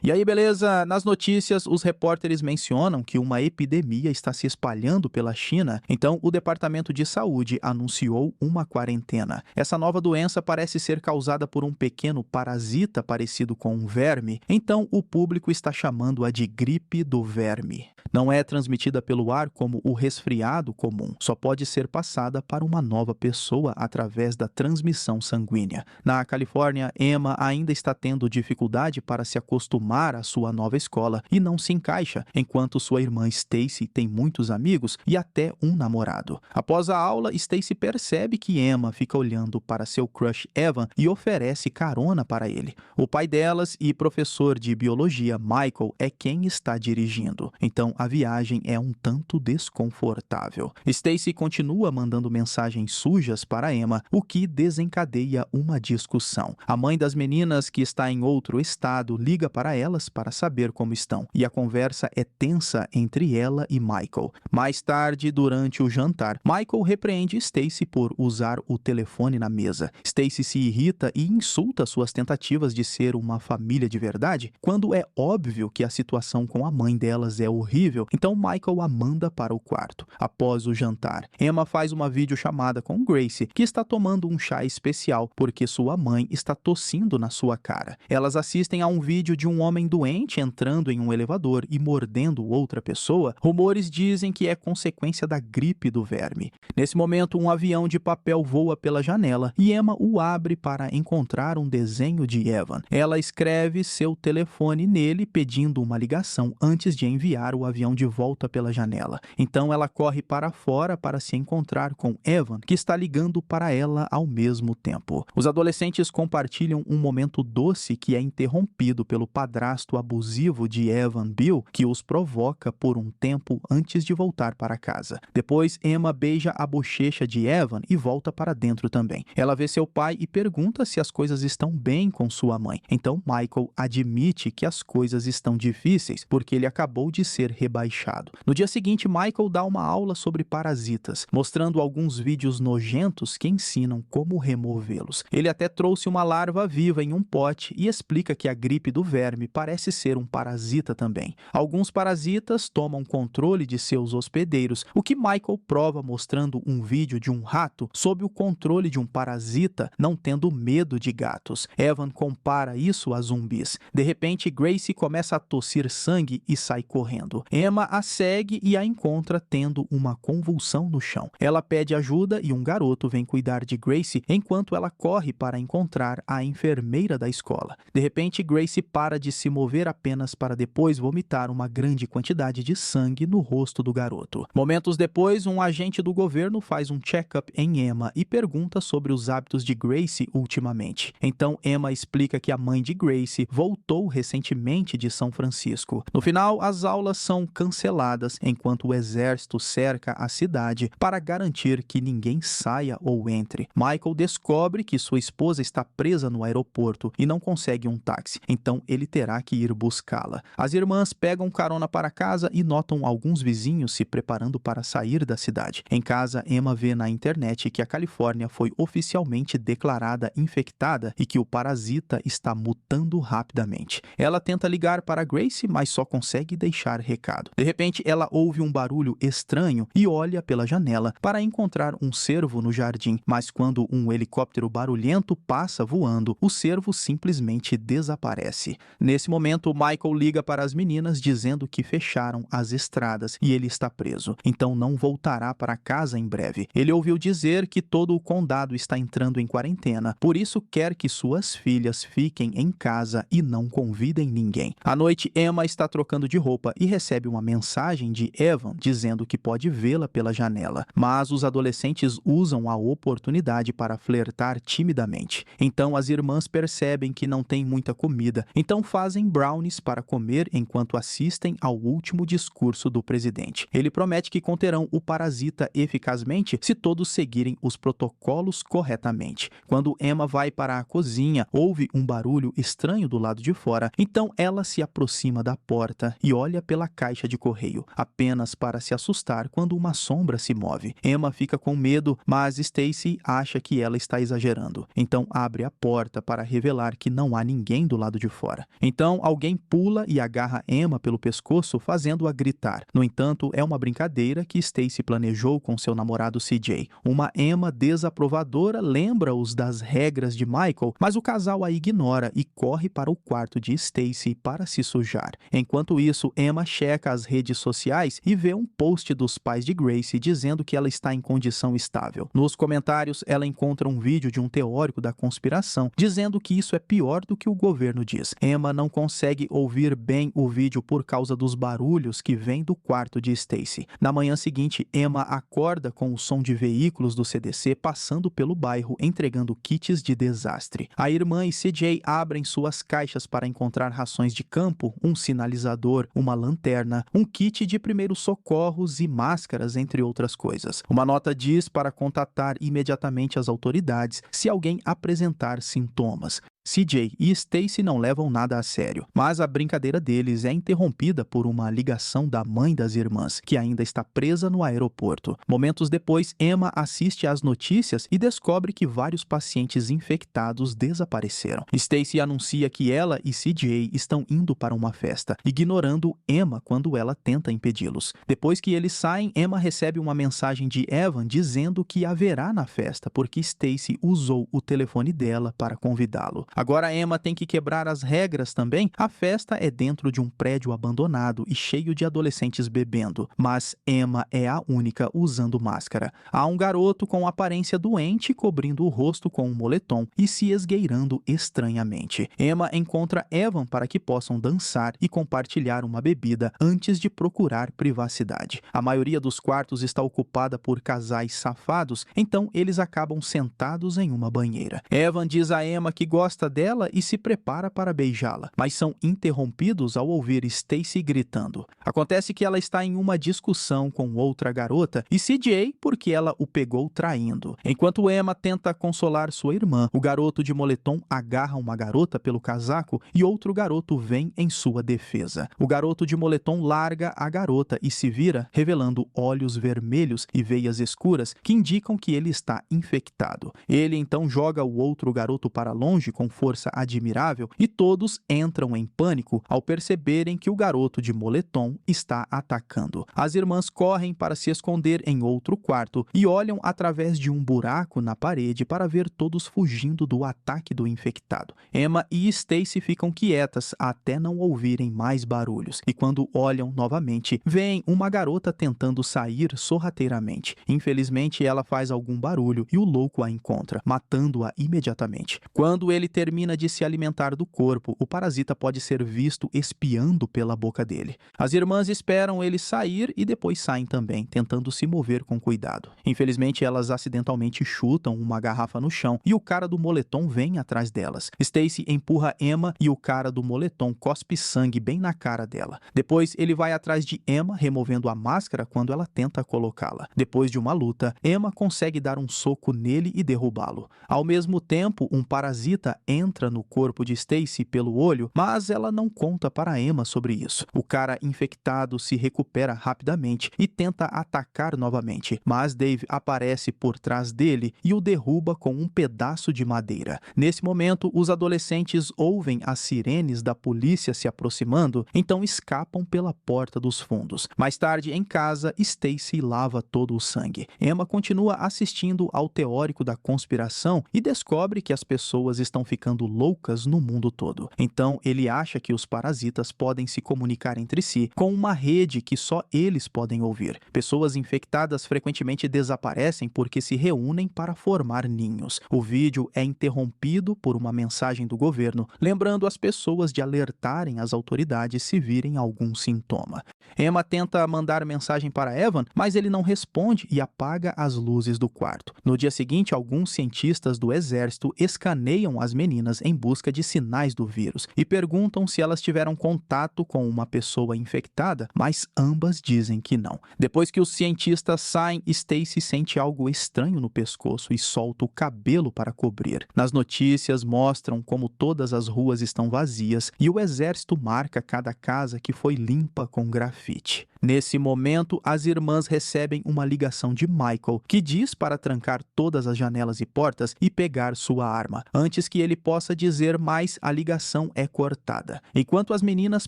E aí, beleza? Nas notícias, os repórteres mencionam que uma epidemia está se espalhando pela China, então o Departamento de Saúde anunciou uma quarentena. Essa nova doença parece ser causada por um pequeno parasita parecido com um verme, então o público está chamando-a de gripe do verme. Não é transmitida pelo ar como o resfriado comum, só pode ser passada para uma nova pessoa através da transmissão sanguínea. Na Califórnia, Emma ainda está tendo dificuldade para se acostumar à sua nova escola e não se encaixa, enquanto sua irmã Stacy tem muitos amigos e até um namorado. Após a aula, Stacy percebe que Emma fica olhando para seu crush Evan e oferece carona para ele. O pai delas e professor de biologia Michael é quem está dirigindo, então a viagem é um tanto desconfortável. Stacy continua mandando mensagens sujas para Emma, o que desencadeia uma discussão. A mãe das meninas, que está em outro estado, liga para elas para saber como estão, e a conversa é tensa entre ela e Michael. Mais tarde, durante o jantar, Michael repreende Stacy por usar o telefone na mesa. Stacy se irrita e insulta suas tentativas de ser uma família de verdade, quando é óbvio que a situação com a mãe delas é horrível, então Michael a manda para o quarto. Após o jantar, Emma faz uma videochamada com Gracie, que está tomando um chá especial porque sua mãe está tossindo na sua cara. Elas assistem a um vídeo de um homem doente entrando em um elevador e mordendo outra pessoa. Rumores dizem que é consequência da gripe do verme. Nesse momento, um avião de papel voa pela janela e Emma o abre para encontrar um desenho de Evan. Ela escreve seu telefone nele pedindo uma ligação antes de enviar o avião de volta pela janela. Então ela corre para fora para se encontrar com Evan, que está ligando para ela ao mesmo tempo. Os adolescentes compartilham um momento doce que é interrompido pelo padrasto abusivo de Evan, Bill, que os provoca por um tempo antes de voltar para casa. Depois, Emma beija a bochecha de Evan e volta para dentro também. Ela vê seu pai e pergunta se as coisas estão bem com sua mãe. Então Michael admite que as coisas estão difíceis porque ele acabou de ser rebaixado. No dia seguinte, Michael dá uma aula sobre parasitas, mostrando alguns vídeos nojentos que ensinam como removê-los. Ele até trouxe uma larva viva em um pote e explica que a gripe do verme parece ser um parasita também. Alguns parasitas tomam controle de seus hospedeiros, o que Michael prova mostrando um vídeo de um rato sob o controle de um parasita não tendo medo de gatos. Evan compara isso a zumbis. De repente, Gracie começa a tossir sangue e sai correndo. Emma a segue e a encontra tendo uma convulsão no chão. Ela pede ajuda e um garoto vem cuidar de Gracie enquanto ela corre para encontrar a enfermeira da escola. De repente, Gracie para de se mover apenas para depois vomitar uma grande quantidade de sangue no rosto do garoto. Momentos depois, um agente do governo faz um check-up em Emma e pergunta sobre os hábitos de Gracie ultimamente. Então, Emma explica que a mãe de Gracie voltou recentemente de São Francisco. No final, as aulas são canceladas enquanto o exército cerca a cidade para garantir que ninguém saia ou entre. Michael descobre que sua esposa está presa no aeroporto e não consegue um táxi, então ele terá que ir buscá-la. As irmãs pegam carona para casa e notam alguns vizinhos se preparando para sair da cidade. Em casa, Emma vê na internet que a Califórnia foi oficialmente declarada infectada e que o parasita está mutando rapidamente. Ela tenta ligar para Gracie, mas só consegue deixar recado. De repente, ela ouve um barulho estranho e olha pela janela para encontrar um cervo no jardim, mas quando um helicóptero barulhento passa voando, o cervo simplesmente desaparece. Nesse momento, Michael liga para as meninas dizendo que fecharam as estradas e ele está preso, então não voltará para casa em breve. Ele ouviu dizer que todo o condado está entrando em quarentena, por isso quer que suas filhas fiquem em casa e não convidem ninguém. À noite, Emma está trocando de roupa e recebe uma mensagem de Evan dizendo que pode vê-la pela janela, mas os adolescentes usam a oportunidade para flertar timidamente. Então as irmãs percebem que não tem muita comida, então fazem brownies para comer enquanto assistem ao último discurso do presidente. Ele promete que conterão o parasita eficazmente se todos seguirem os protocolos corretamente. Quando Emma vai para a cozinha, ouve um barulho estranho do lado de fora, então ela se aproxima da porta e olha pela caixa de correio, apenas para se assustar quando uma sombra se move. Emma fica com medo, mas Stacy acha que ela está exagerando. Então abre a porta para revelar que não há ninguém do lado de fora. Então, alguém pula e agarra Emma pelo pescoço, fazendo-a gritar. No entanto, é uma brincadeira que Stacy planejou com seu namorado CJ. Uma Emma desaprovadora lembra-os das regras de Michael, mas o casal a ignora e corre para o quarto de Stacy para se sujar. Enquanto isso, Emma checa as redes sociais e vê um post dos pais de Grace dizendo que ela está em condição estável. Nos comentários, ela encontra um vídeo de um teórico da conspiração dizendo que isso é pior do que o governo diz. Emma não consegue ouvir bem o vídeo por causa dos barulhos que vêm do quarto de Stacy. Na manhã seguinte, Emma acorda com o som de veículos do CDC passando pelo bairro entregando kits de desastre. A irmã e CJ abrem suas caixas para encontrar rações de campo, um sinalizador, uma lanterna, um kit de primeiros socorros e máscaras, entre outras coisas. Uma nota diz para contatar imediatamente as autoridades se alguém apresentar sintomas. CJ e Stacy não levam nada a sério, mas a brincadeira deles é interrompida por uma ligação da mãe das irmãs, que ainda está presa no aeroporto. Momentos depois, Emma assiste às notícias e descobre que vários pacientes infectados desapareceram. Stacy anuncia que ela e CJ estão indo para uma festa, ignorando Emma quando ela tenta impedi-los. Depois que eles saem, Emma recebe uma mensagem de Evan dizendo que haverá na festa porque Stacy usou o telefone dela para convidá-lo. Agora Emma tem que quebrar as regras também. A festa é dentro de um prédio abandonado e cheio de adolescentes bebendo, mas Emma é a única usando máscara. Há um garoto com aparência doente cobrindo o rosto com um moletom e se esgueirando estranhamente. Emma encontra Evan para que possam dançar e compartilhar uma bebida antes de procurar privacidade. A maioria dos quartos está ocupada por casais safados, então eles acabam sentados em uma banheira. Evan diz a Emma que gosta dela e se prepara para beijá-la, mas são interrompidos ao ouvir Stacy gritando. Acontece que ela está em uma discussão com outra garota e CJ porque ela o pegou traindo. Enquanto Emma tenta consolar sua irmã, o garoto de moletom agarra uma garota pelo casaco e outro garoto vem em sua defesa. O garoto de moletom larga a garota e se vira, revelando olhos vermelhos e veias escuras que indicam que ele está infectado. Ele então joga o outro garoto para longe com força admirável e todos entram em pânico ao perceberem que o garoto de moletom está atacando. As irmãs correm para se esconder em outro quarto e olham através de um buraco na parede para ver todos fugindo do ataque do infectado. Emma e Stacy ficam quietas até não ouvirem mais barulhos e quando olham novamente, veem uma garota tentando sair sorrateiramente. Infelizmente, ela faz algum barulho e o louco a encontra, matando-a imediatamente. Quando ele termina de se alimentar do corpo, o parasita pode ser visto espiando pela boca dele. As irmãs esperam ele sair e depois saem também, tentando se mover com cuidado. Infelizmente, elas acidentalmente chutam uma garrafa no chão e o cara do moletom vem atrás delas. Stacy empurra Emma e o cara do moletom cospe sangue bem na cara dela. Depois, ele vai atrás de Emma, removendo a máscara quando ela tenta colocá-la. Depois de uma luta, Emma consegue dar um soco nele e derrubá-lo. Ao mesmo tempo, um parasita entra no corpo de Stacy pelo olho, mas ela não conta para Emma sobre isso. O cara infectado se recupera rapidamente e tenta atacar novamente, mas Dave aparece por trás dele e o derruba com um pedaço de madeira. Nesse momento, os adolescentes ouvem as sirenes da polícia se aproximando, então escapam pela porta dos fundos. Mais tarde, em casa, Stacy lava todo o sangue. Emma continua assistindo ao teórico da conspiração e descobre que as pessoas estão ficando loucas no mundo todo. Então, ele acha que os parasitas podem se comunicar entre si com uma rede que só eles podem ouvir. Pessoas infectadas frequentemente desaparecem porque se reúnem para formar ninhos. O vídeo é interrompido por uma mensagem do governo, lembrando as pessoas de alertarem as autoridades se virem algum sintoma. Emma tenta mandar mensagem para Evan, mas ele não responde e apaga as luzes do quarto. No dia seguinte, alguns cientistas do exército escaneiam as meninas em busca de sinais do vírus e perguntam se elas tiveram contato com uma pessoa infectada, mas ambas dizem que não. Depois que os cientistas saem, Stacy sente algo estranho no pescoço e solta o cabelo para cobrir. Nas notícias mostram como todas as ruas estão vazias e o exército marca cada casa que foi limpa com grafite. Nesse momento, as irmãs recebem uma ligação de Michael, que diz para trancar todas as janelas e portas e pegar sua arma. Antes que ele possa dizer mais, a ligação é cortada. Enquanto as meninas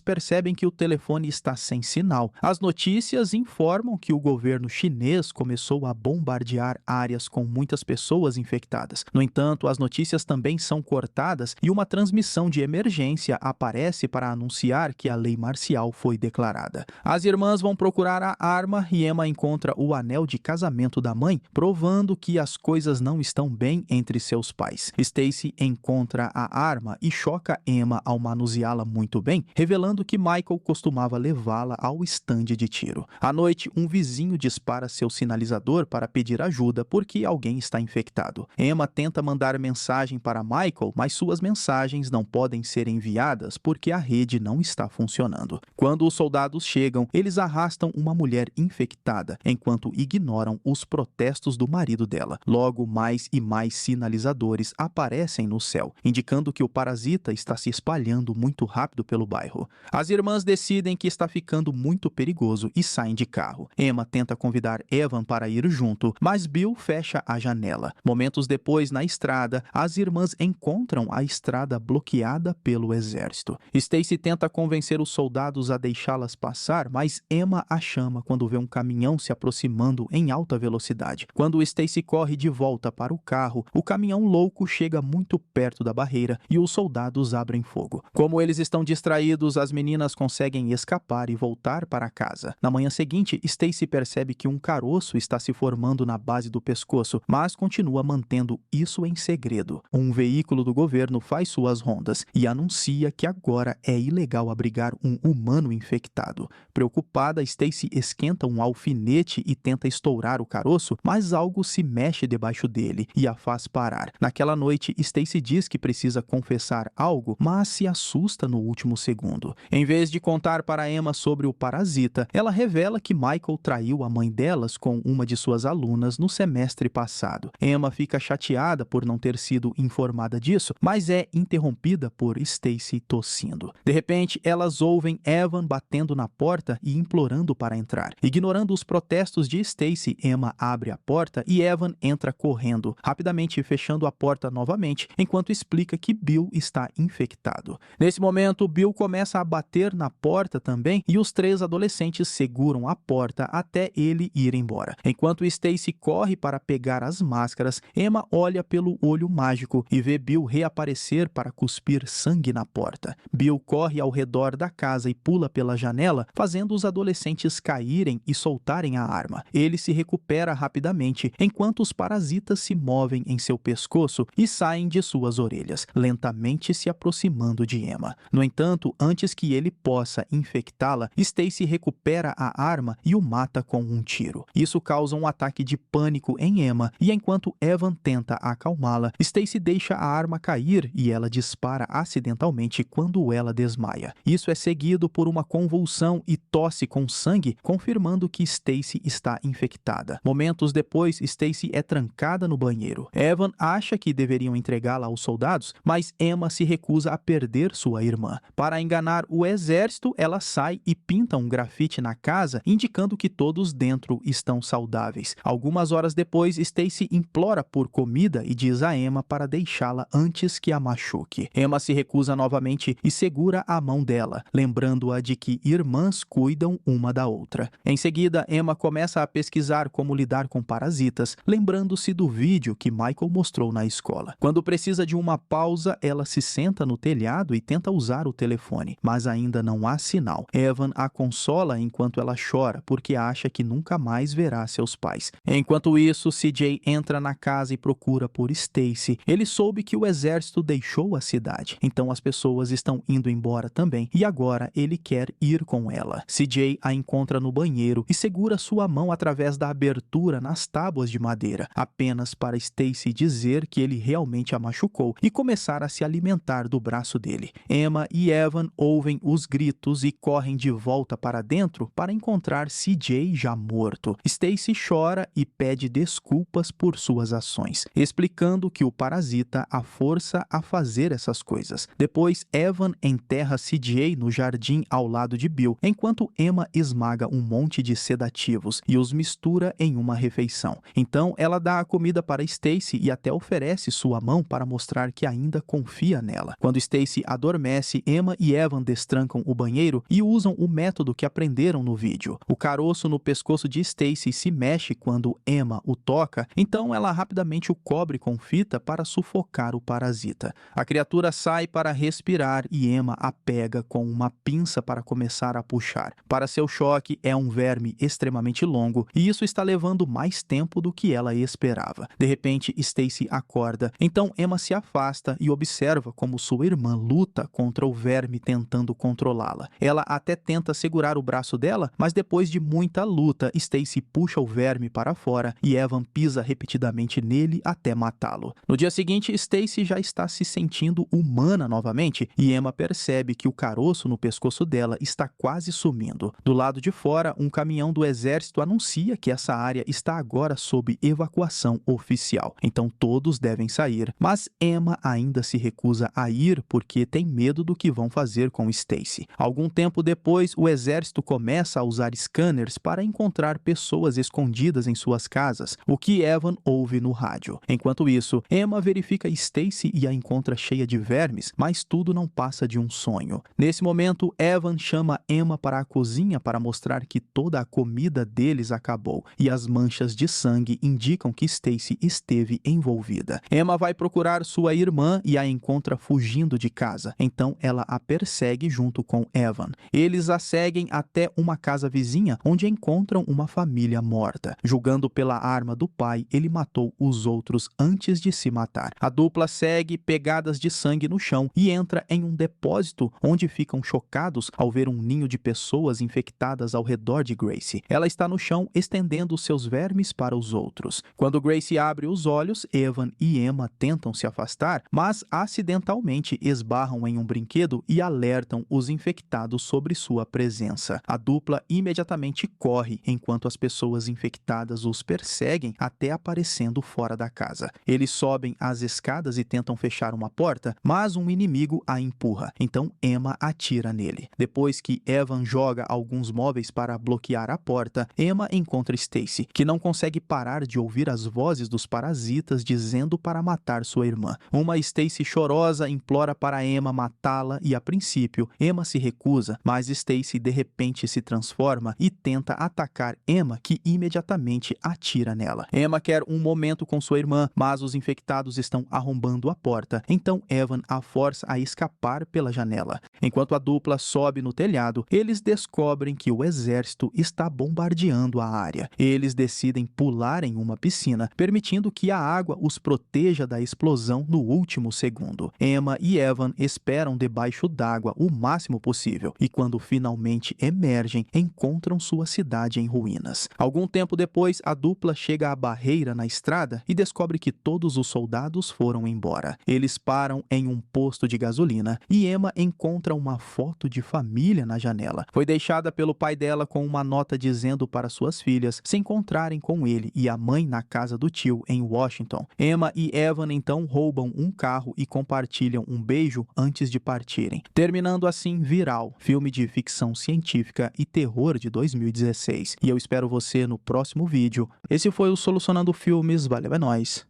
percebem que o telefone está sem sinal, as notícias informam que o governo chinês começou a bombardear áreas com muitas pessoas infectadas. No entanto, as notícias também são cortadas e uma transmissão de emergência aparece para anunciar que a lei marcial foi declarada. As irmãs vão procurar a arma e Emma encontra o anel de casamento da mãe, provando que as coisas não estão bem entre seus pais. Stacy encontra a arma e choca Emma ao manuseá-la muito bem, revelando que Michael costumava levá-la ao estande de tiro. À noite, um vizinho dispara seu sinalizador para pedir ajuda porque alguém está infectado. Emma tenta mandar mensagem para Michael, mas suas mensagens não podem ser enviadas porque a rede não está funcionando. Quando os soldados chegam, eles arrastam uma mulher infectada, enquanto ignoram os protestos do marido dela. Logo, mais e mais sinalizadores aparecem no céu, indicando que o parasita está se espalhando muito rápido pelo bairro. As irmãs decidem que está ficando muito perigoso e saem de carro. Emma tenta convidar Evan para ir junto, mas Bill fecha a janela. Momentos depois, na estrada, as irmãs encontram a estrada bloqueada pelo exército. Stacy tenta convencer os soldados a deixá-las passar, mas Emma a chama quando vê um caminhão se aproximando em alta velocidade. Quando Stacy corre de volta para o carro, o caminhão louco chega muito perto da barreira e os soldados abrem fogo. Como eles estão distraídos, as meninas conseguem escapar e voltar para casa. Na manhã seguinte, Stacy percebe que um caroço está se formando na base do pescoço, mas continua mantendo isso em segredo. Um veículo do governo faz suas rondas e anuncia que agora é ilegal abrigar um humano infectado. Preocupada, Stacy esquenta um alfinete e tenta estourar o caroço, mas algo se mexe debaixo dele e a faz parar. Naquela noite, Stacy diz que precisa confessar algo, mas se assusta no último segundo. Em vez de contar para Emma sobre o parasita, ela revela que Michael traiu a mãe delas com uma de suas alunas no semestre passado. Emma fica chateada por não ter sido informada disso, mas é interrompida por Stacy tossindo. De repente, elas ouvem Evan batendo na porta e implorando para entrar. Ignorando os protestos de Stacy, Emma abre a porta e Evan entra correndo, rapidamente fechando a porta novamente, enquanto explica que Bill está infectado. Nesse momento, Bill começa a bater na porta também e os três adolescentes seguram a porta até ele ir embora. Enquanto Stacy corre para pegar as máscaras, Emma olha pelo olho mágico e vê Bill reaparecer para cuspir sangue na porta. Bill corre ao redor da casa e pula pela janela, fazendo os adolescentes caírem e soltarem a arma. Ele se recupera rapidamente, enquanto os parasitas se movem em seu pescoço e saem de suas orelhas, lentamente se aproximando de Emma. No entanto, antes que ele possa infectá-la, Stacy recupera a arma e o mata com um tiro. Isso causa um ataque de pânico em Emma, e enquanto Evan tenta acalmá-la, Stacy deixa a arma cair e ela dispara acidentalmente quando ela desmaia. Isso é seguido por uma convulsão e tosse com sangue, confirmando que Stacy está infectada. Momentos depois, Stacy é trancada no banheiro. Evan acha que deveriam entregá-la aos soldados, mas Emma se recusa a perder sua irmã. Para enganar o exército, ela sai e pinta um grafite na casa, indicando que todos dentro estão saudáveis. Algumas horas depois, Stacy implora por comida e diz a Emma para deixá-la antes que a machuque. Emma se recusa novamente e segura a mão dela, lembrando-a de que irmãs cuidam uma da outra. Em seguida, Emma começa a pesquisar como lidar com parasitas, lembrando-se do vídeo que Michael mostrou na escola. Quando precisa de uma pausa, ela se senta no telhado e tenta usar o telefone, mas ainda não há sinal. Evan a consola enquanto ela chora, porque acha que nunca mais verá seus pais. Enquanto isso, CJ entra na casa e procura por Stacy. Ele soube que o exército deixou a cidade, então as pessoas estão indo embora também, e agora ele quer ir com ela. CJ a encontra no banheiro e segura sua mão através da abertura nas tábuas de madeira, apenas para Stacy dizer que ele realmente a machucou e começar a se alimentar do braço dele. Emma e Evan ouvem os gritos e correm de volta para dentro para encontrar CJ já morto. Stacy chora e pede desculpas por suas ações, explicando que o parasita a força a fazer essas coisas. Depois, Evan enterra CJ no jardim ao lado de Bill, enquanto Emma Emma esmaga um monte de sedativos e os mistura em uma refeição. Então, ela dá a comida para Stacy e até oferece sua mão para mostrar que ainda confia nela. Quando Stacy adormece, Emma e Evan destrancam o banheiro e usam o método que aprenderam no vídeo. O caroço no pescoço de Stacy se mexe quando Emma o toca, então ela rapidamente o cobre com fita para sufocar o parasita. A criatura sai para respirar e Emma a pega com uma pinça para começar a puxar. Para seu choque, é um verme extremamente longo e isso está levando mais tempo do que ela esperava. De repente, Stacy acorda, então Emma se afasta e observa como sua irmã luta contra o verme tentando controlá-la. Ela até tenta segurar o braço dela, mas depois de muita luta, Stacy puxa o verme para fora e Evan pisa repetidamente nele até matá-lo. No dia seguinte, Stacy já está se sentindo humana novamente e Emma percebe que o caroço no pescoço dela está quase sumindo. Do lado de fora, um caminhão do exército anuncia que essa área está agora sob evacuação oficial, então todos devem sair, mas Emma ainda se recusa a ir porque tem medo do que vão fazer com Stacy. Algum tempo depois, o exército começa a usar scanners para encontrar pessoas escondidas em suas casas, o que Evan ouve no rádio. Enquanto isso, Emma verifica Stacy e a encontra cheia de vermes, mas tudo não passa de um sonho. Nesse momento, Evan chama Emma para a cozinha para mostrar que toda a comida deles acabou, e as manchas de sangue indicam que Stacy esteve envolvida. Emma vai procurar sua irmã e a encontra fugindo de casa, então ela a persegue junto com Evan. Eles a seguem até uma casa vizinha, onde encontram uma família morta. Julgando pela arma do pai, ele matou os outros antes de se matar. A dupla segue pegadas de sangue no chão e entra em um depósito, onde ficam chocados ao ver um ninho de pessoas infectadas ao redor de Gracie. Ela está no chão estendendo seus vermes para os outros. Quando Gracie abre os olhos, Evan e Emma tentam se afastar, mas acidentalmente esbarram em um brinquedo e alertam os infectados sobre sua presença. A dupla imediatamente corre, enquanto as pessoas infectadas os perseguem até aparecendo fora da casa. Eles sobem as escadas e tentam fechar uma porta, mas um inimigo a empurra, então Emma atira nele. Depois que Evan joga alguns móveis para bloquear a porta, Emma encontra Stacy, que não consegue parar de ouvir as vozes dos parasitas dizendo para matar sua irmã. Uma Stacy chorosa implora para Emma matá-la e, a princípio, Emma se recusa, mas Stacy de repente se transforma e tenta atacar Emma, que imediatamente atira nela. Emma quer um momento com sua irmã, mas os infectados estão arrombando a porta, então Evan a força a escapar pela janela. Enquanto a dupla sobe no telhado, eles descobrem que o exército está bombardeando a área. Eles decidem pular em uma piscina, permitindo que a água os proteja da explosão no último segundo. Emma e Evan esperam debaixo d'água o máximo possível e, quando finalmente emergem, encontram sua cidade em ruínas. Algum tempo depois, a dupla chega à barreira na estrada e descobre que todos os soldados foram embora. Eles param em um posto de gasolina e Emma encontra uma foto de família na janela. Foi deixada pelo pai dela com uma nota dizendo para suas filhas se encontrarem com ele e a mãe na casa do tio em Washington. Emma e Evan então roubam um carro e compartilham um beijo antes de partirem, terminando assim Viral, filme de ficção científica e terror de 2016. E eu espero você no próximo vídeo. Esse foi o Solucionando Filmes, valeu, é nóis.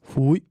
Fui!